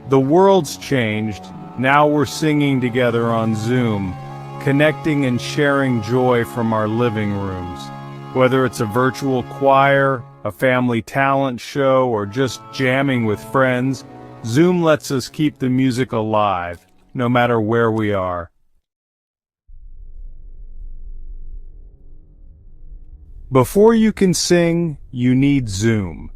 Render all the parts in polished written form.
The world's changed. Now we're singing together on Zoom, connecting and sharing joy from our living rooms. Whether it's a virtual choir, a family talent show, or just jamming with friends, Zoom lets us keep the music alive, no matter where we are. Before you can sing, you need Zoom.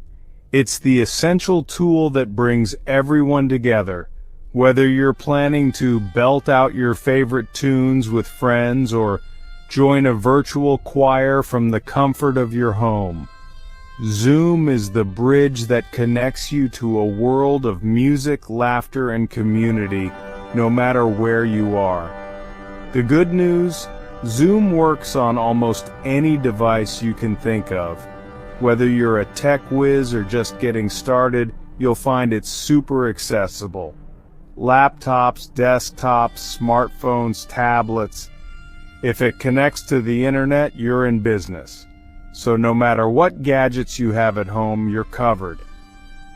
It's the essential tool that brings everyone together. Whether you're planning to belt out your favorite tunes with friends or join a virtual choir from the comfort of your home, Zoom is the bridge that connects you to a world of music, laughter, and community, no matter where you are. The good news? Zoom works on almost any device you can think of. Whether you're a tech whiz or just getting started, you'll find it super accessible. Laptops, desktops, smartphones, tablets. If it connects to the internet, you're in business. So no matter what gadgets you have at home, you're covered.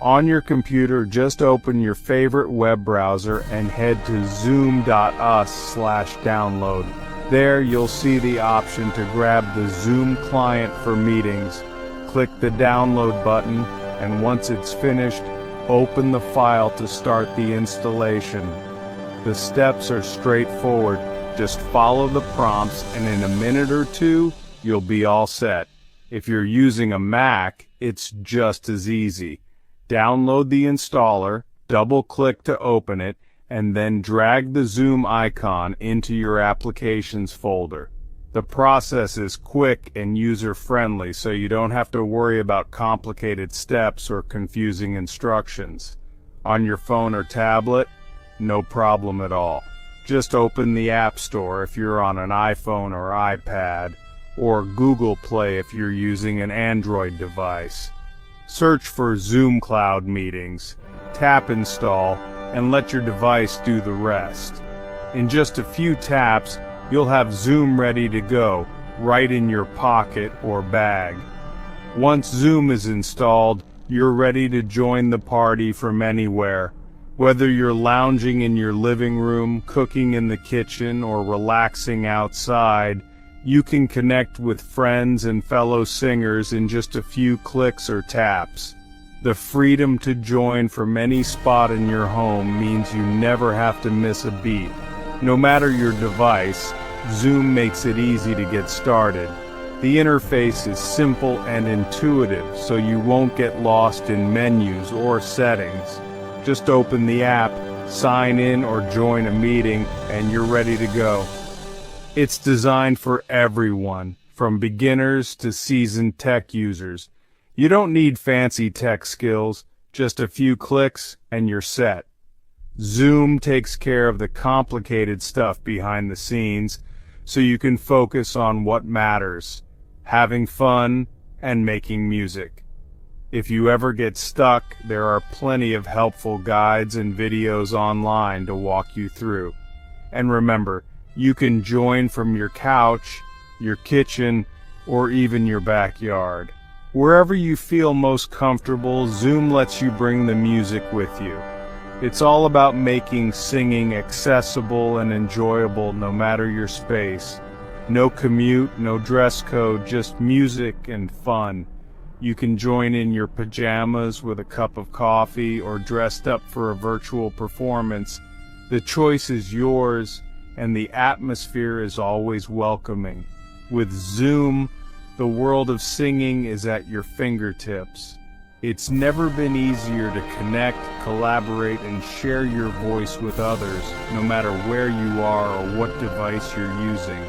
On your computer, just open your favorite web browser and head to zoom.us/download. There you'll see the option to grab the Zoom client for meetings. Click the download button, and once it's finished, open the file to start the installation. The steps are straightforward. Just follow the prompts, and in a minute or two, you'll be all set. If you're using a Mac, it's just as easy. Download the installer, double-click to open it, and then drag the Zoom icon into your Applications folder. The process is quick and user-friendly, so you don't have to worry about complicated steps or confusing instructions. On your phone or tablet, no problem at all. Just open the App Store if you're on an iPhone or iPad, or Google Play if you're using an Android device. Search for Zoom Cloud Meetings, tap Install, and let your device do the rest. In just a few taps, you'll have Zoom ready to go, right in your pocket or bag. Once Zoom is installed, you're ready to join the party from anywhere. Whether you're lounging in your living room, cooking in the kitchen, or relaxing outside, you can connect with friends and fellow singers in just a few clicks or taps. The freedom to join from any spot in your home means you never have to miss a beat. No matter your device, Zoom makes it easy to get started. The interface is simple and intuitive, so you won't get lost in menus or settings. Just open the app, sign in or join a meeting, and you're ready to go. It's designed for everyone, from beginners to seasoned tech users. You don't need fancy tech skills, just a few clicks and you're set. Zoom takes care of the complicated stuff behind the scenes, so you can focus on what matters, having fun and making music. If you ever get stuck, there are plenty of helpful guides and videos online to walk you through. And remember, you can join from your couch, your kitchen, or even your backyard. Wherever you feel most comfortable, Zoom lets you bring the music with you. It's all about making singing accessible and enjoyable no matter your space. No commute, no dress code, just music and fun. You can join in your pajamas with a cup of coffee or dressed up for a virtual performance. The choice is yours, and the atmosphere is always welcoming. With Zoom, the world of singing is at your fingertips. It's never been easier to connect, collaborate, and share your voice with others, no matter where you are or what device you're using.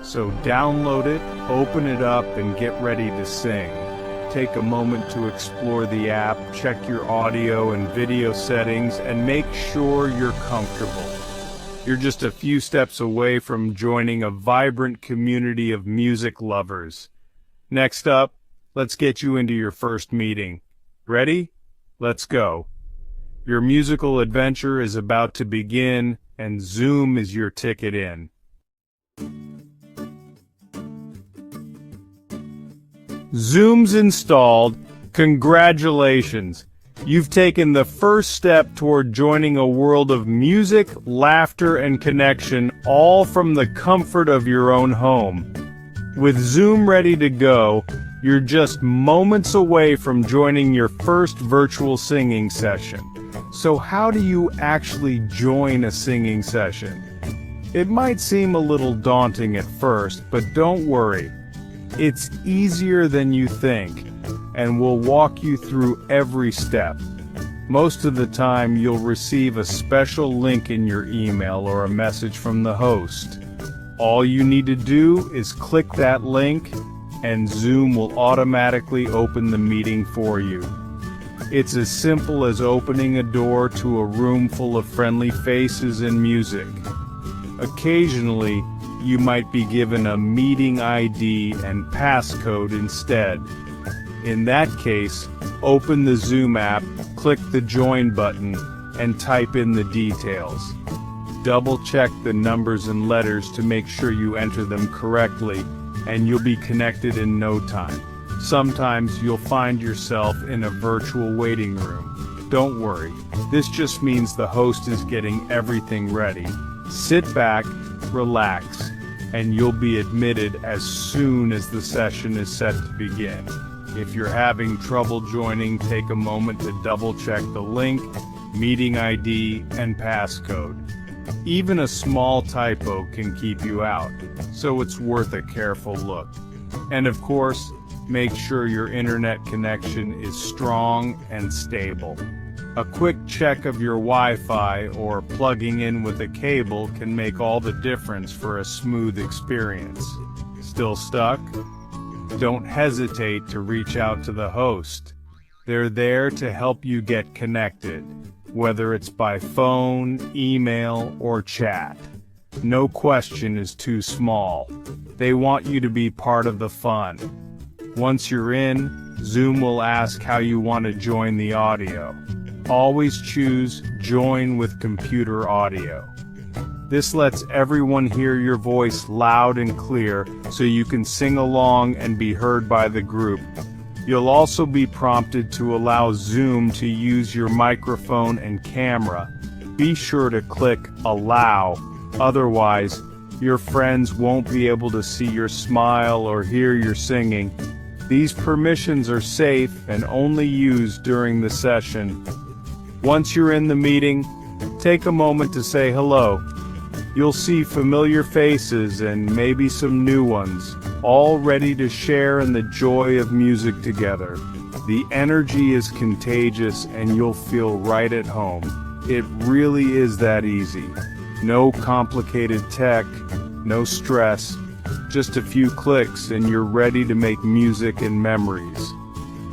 So download it, open it up, and get ready to sing. Take a moment to explore the app, check your audio and video settings, and make sure you're comfortable. You're just a few steps away from joining a vibrant community of music lovers. Next up, let's get you into your first meeting. Ready? Let's go. Your musical adventure is about to begin, and Zoom is your ticket in. Zoom's installed. Congratulations! You've taken the first step toward joining a world of music, laughter, and connection, all from the comfort of your own home. With Zoom ready to go, you're just moments away from joining your first virtual singing session. So how do you actually join a singing session? It might seem a little daunting at first, but don't worry. It's easier than you think, and we'll walk you through every step. Most of the time, you'll receive a special link in your email or a message from the host. All you need to do is click that link, and Zoom will automatically open the meeting for you. It's as simple as opening a door to a room full of friendly faces and music. Occasionally, you might be given a meeting ID and passcode instead. In that case, open the Zoom app, click the Join button, and type in the details. Double-check the numbers and letters to make sure you enter them correctly, and you'll be connected in no time. Sometimes you'll find yourself in a virtual waiting room. Don't worry, this just means the host is getting everything ready. Sit back, relax, and you'll be admitted as soon as the session is set to begin. If you're having trouble joining, take a moment to double-check the link, meeting ID, and passcode. Even a small typo can keep you out, so it's worth a careful look. And of course, make sure your internet connection is strong and stable. A quick check of your Wi-Fi or plugging in with a cable can make all the difference for a smooth experience. Still stuck? Don't hesitate to reach out to the host. They're there to help you get connected, whether it's by phone, email, or chat. No question is too small. They want you to be part of the fun. Once you're in, Zoom will ask how you want to join the audio. Always choose Join with Computer Audio. This lets everyone hear your voice loud and clear so you can sing along and be heard by the group. You'll also be prompted to allow Zoom to use your microphone and camera. Be sure to click Allow, otherwise, your friends won't be able to see your smile or hear your singing. These permissions are safe and only used during the session. Once you're in the meeting, take a moment to say hello. You'll see familiar faces and maybe some new ones, all ready to share in the joy of music together. The energy is contagious and you'll feel right at home. It really is that easy. No complicated tech, no stress, just a few clicks and you're ready to make music and memories.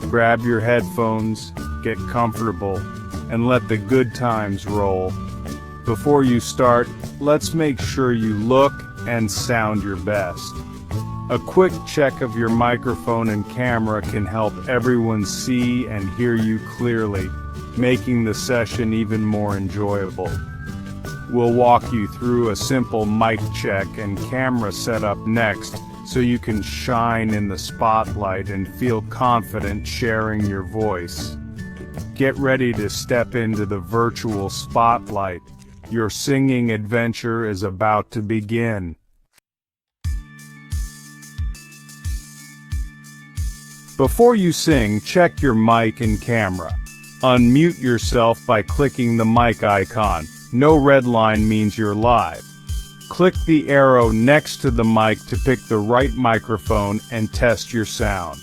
Grab your headphones, get comfortable, and let the good times roll. Before you start, let's make sure you look and sound your best. A quick check of your microphone and camera can help everyone see and hear you clearly, making the session even more enjoyable. We'll walk you through a simple mic check and camera setup next, so you can shine in the spotlight and feel confident sharing your voice. Get ready to step into the virtual spotlight. Your singing adventure is about to begin. Before you sing, check your mic and camera. Unmute yourself by clicking the mic icon. No red line means you're live. Click the arrow next to the mic to pick the right microphone and test your sound.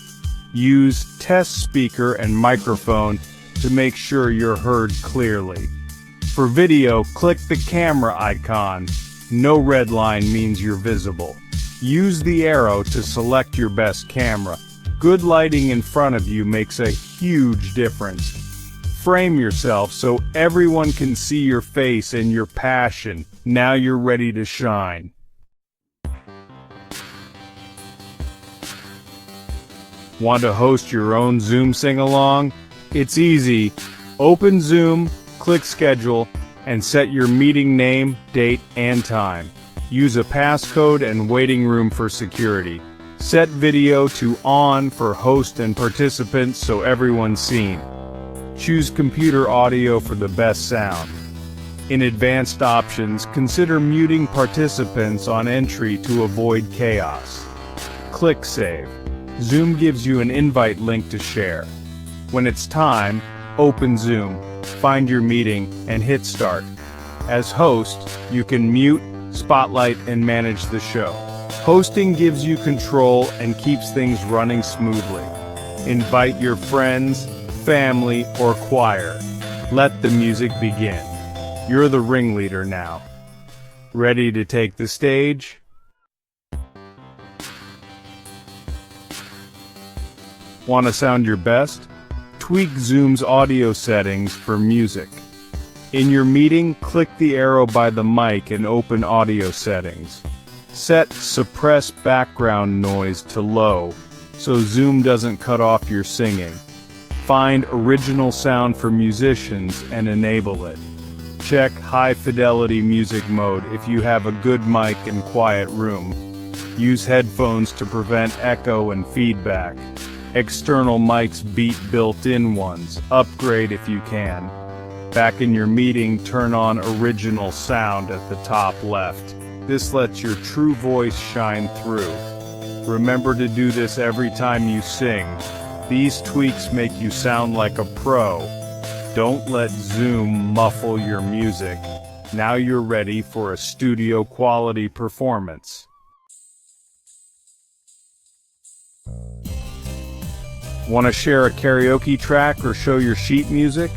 Use test speaker and microphone to make sure you're heard clearly. For video, click the camera icon. No red line means you're visible. Use the arrow to select your best camera. Good lighting in front of you makes a huge difference. Frame yourself so everyone can see your face and your passion. Now you're ready to shine. Want to host your own Zoom sing-along? It's easy. Open Zoom, click Schedule, and set your meeting name, date, and time. Use a passcode and waiting room for security. Set video to on for host and participants so everyone's seen. Choose computer audio for the best sound. In advanced options, consider muting participants on entry to avoid chaos. Click Save. Zoom gives you an invite link to share. When it's time, open Zoom, find your meeting, and hit Start. As host, you can mute, spotlight, and manage the show. Hosting gives you control and keeps things running smoothly. Invite your friends, family, or choir. Let the music begin. You're the ringleader now. Ready to take the stage? Want to sound your best? Tweak Zoom's audio settings for music. In your meeting, click the arrow by the mic and open Audio Settings. Set Suppress Background Noise to low, so Zoom doesn't cut off your singing. Find Original Sound for Musicians and enable it. Check High Fidelity Music Mode if you have a good mic and quiet room. Use headphones to prevent echo and feedback. External mics beat built-in ones. Upgrade if you can. Back in your meeting, turn on Original Sound at the top left. This lets your true voice shine through. Remember to do this every time you sing. These tweaks make you sound like a pro. Don't let Zoom muffle your music. Now you're ready for a studio quality performance. Want to share a karaoke track or show your sheet music?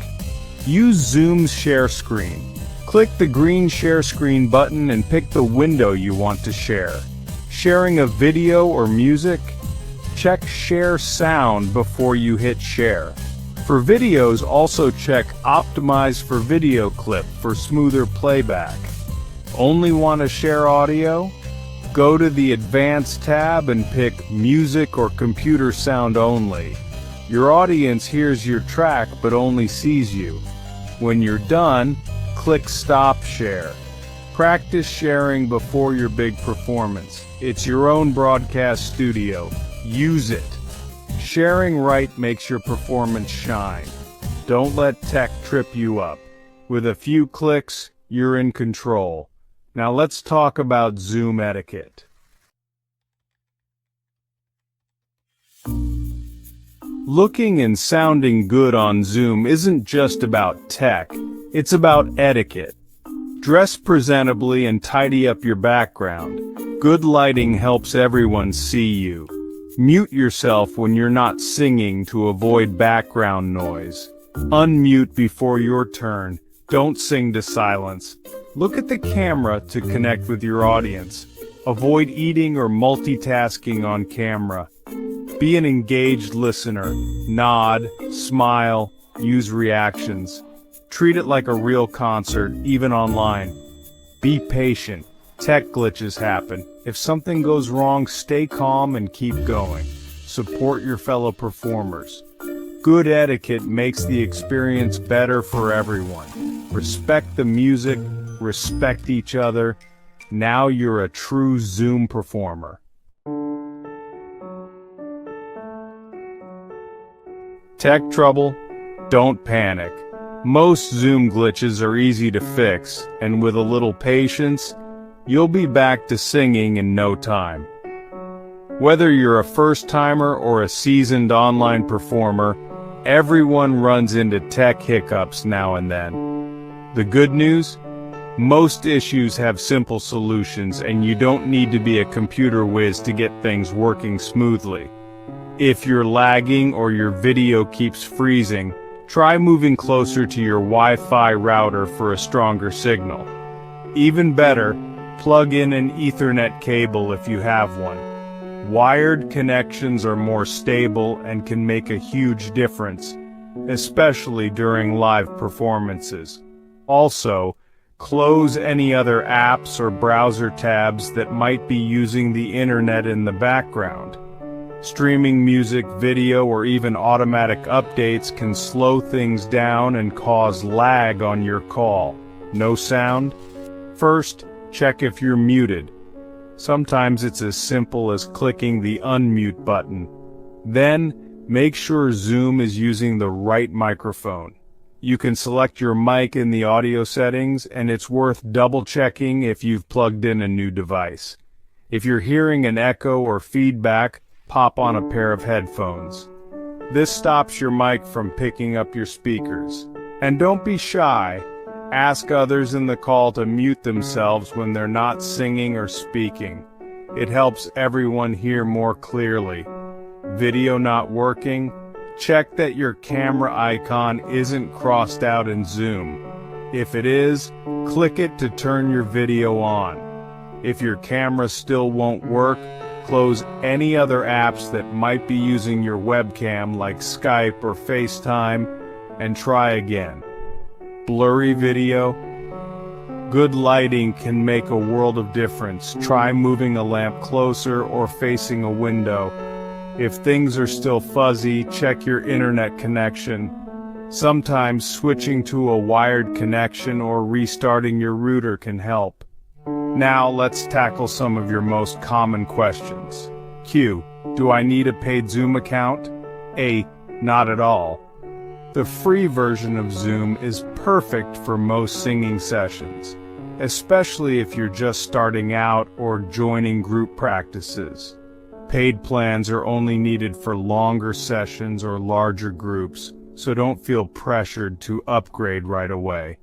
Use Zoom's share screen. Click the green share screen button and pick the window you want to share. Sharing a video or music? Check Share Sound before you hit share. For videos, also check Optimize for Video Clip for smoother playback. Only want to share audio? Go to the Advanced tab and pick Music or Computer Sound Only. Your audience hears your track but only sees you. When you're done, click Stop Share. Practice sharing before your big performance. It's your own broadcast studio. Use it. Sharing right makes your performance shine. Don't let tech trip you up. With a few clicks, you're in control. Now let's talk about Zoom etiquette. Looking and sounding good on Zoom isn't just about tech, it's about etiquette. Dress presentably and tidy up your background. Good lighting helps everyone see you. Mute yourself when you're not singing to avoid background noise. Unmute before your turn. Don't sing to silence. Look at the camera to connect with your audience. Avoid eating or multitasking on camera. Be an engaged listener. Nod, smile, use reactions. Treat it like a real concert, even online. Be patient. Tech glitches happen. If something goes wrong, stay calm and keep going. Support your fellow performers. Good etiquette makes the experience better for everyone. Respect the music, respect each other. Now you're a true Zoom performer. Tech trouble? Don't panic. Most Zoom glitches are easy to fix, and with a little patience, you'll be back to singing in no time. Whether you're a first-timer or a seasoned online performer, everyone runs into tech hiccups now and then. The good news? Most issues have simple solutions, and you don't need to be a computer whiz to get things working smoothly. If you're lagging or your video keeps freezing, try moving closer to your Wi-Fi router for a stronger signal. Even better, plug in an Ethernet cable if you have one. Wired connections are more stable and can make a huge difference, especially during live performances. Also, close any other apps or browser tabs that might be using the internet in the background. Streaming music, video, or even automatic updates can slow things down and cause lag on your call. No sound? First, check if you're muted. Sometimes it's as simple as clicking the unmute button. Then, Make sure Zoom is using the right microphone. You can select your mic in the audio settings, and it's worth double-checking if you've plugged in a new device. If you're hearing an echo or feedback, pop on a pair of headphones. This stops your mic from picking up your speakers. And don't be shy. Ask others in the call to mute themselves when they're not singing or speaking. It helps everyone hear more clearly. Video not working? Check that your camera icon isn't crossed out in Zoom. If it is, click it to turn your video on. If your camera still won't work, close any other apps that might be using your webcam like Skype or FaceTime and try again. Blurry video? Good lighting can make a world of difference. Try moving a lamp closer or facing a window. If things are still fuzzy, check your internet connection. Sometimes switching to a wired connection or restarting your router can help. Now let's tackle some of your most common questions. Q. Do I need a paid Zoom account? A. Not at all. The free version of Zoom is perfect for most singing sessions, especially if you're just starting out or joining group practices. Paid plans are only needed for longer sessions or larger groups, so don't feel pressured to upgrade right away.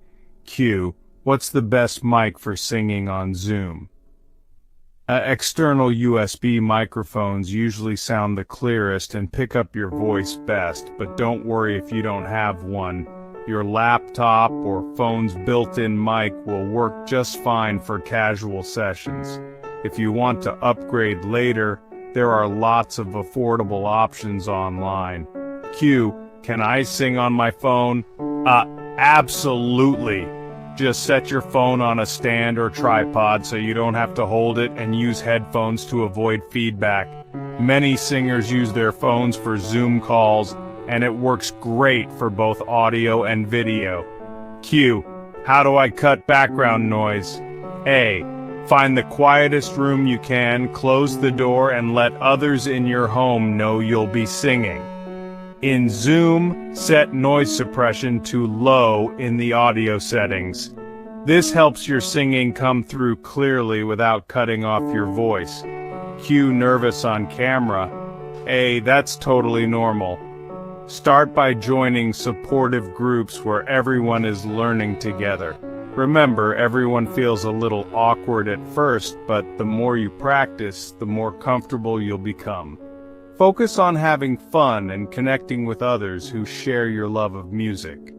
Q. What's the best mic for singing on Zoom? External USB microphones usually sound the clearest and pick up your voice best, but don't worry if you don't have one. Your laptop or phone's built-in mic will work just fine for casual sessions. If you want to upgrade later, there are lots of affordable options online. Q. Can I sing on my phone? Absolutely. Just set your phone on a stand or tripod so you don't have to hold it and use headphones to avoid feedback. Many singers use their phones for Zoom calls, and it works great for both audio and video. Q. How do I cut background noise? A. Find the quietest room you can, close the door, and let others in your home know you'll be singing. In Zoom, set noise suppression to low in the audio settings. This helps your singing come through clearly without cutting off your voice. Q. Nervous on camera? A. That's totally normal. Start by joining supportive groups where everyone is learning together. Remember, everyone feels a little awkward at first, but the more you practice, the more comfortable you'll become. Focus on having fun and connecting with others who share your love of music.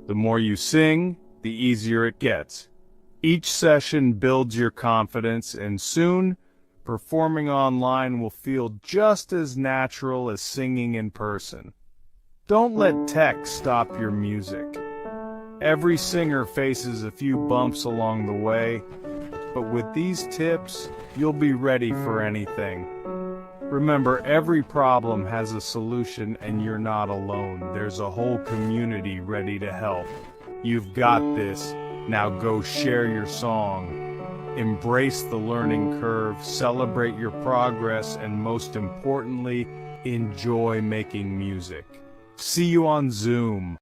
The more you sing, the easier it gets. Each session builds your confidence, and soon, performing online will feel just as natural as singing in person. Don't let tech stop your music. Every singer faces a few bumps along the way, but with these tips, you'll be ready for anything. Remember, every problem has a solution and you're not alone. There's a whole community ready to help. You've got this. Now go share your song. Embrace the learning curve, celebrate your progress, and most importantly, enjoy making music. See you on Zoom.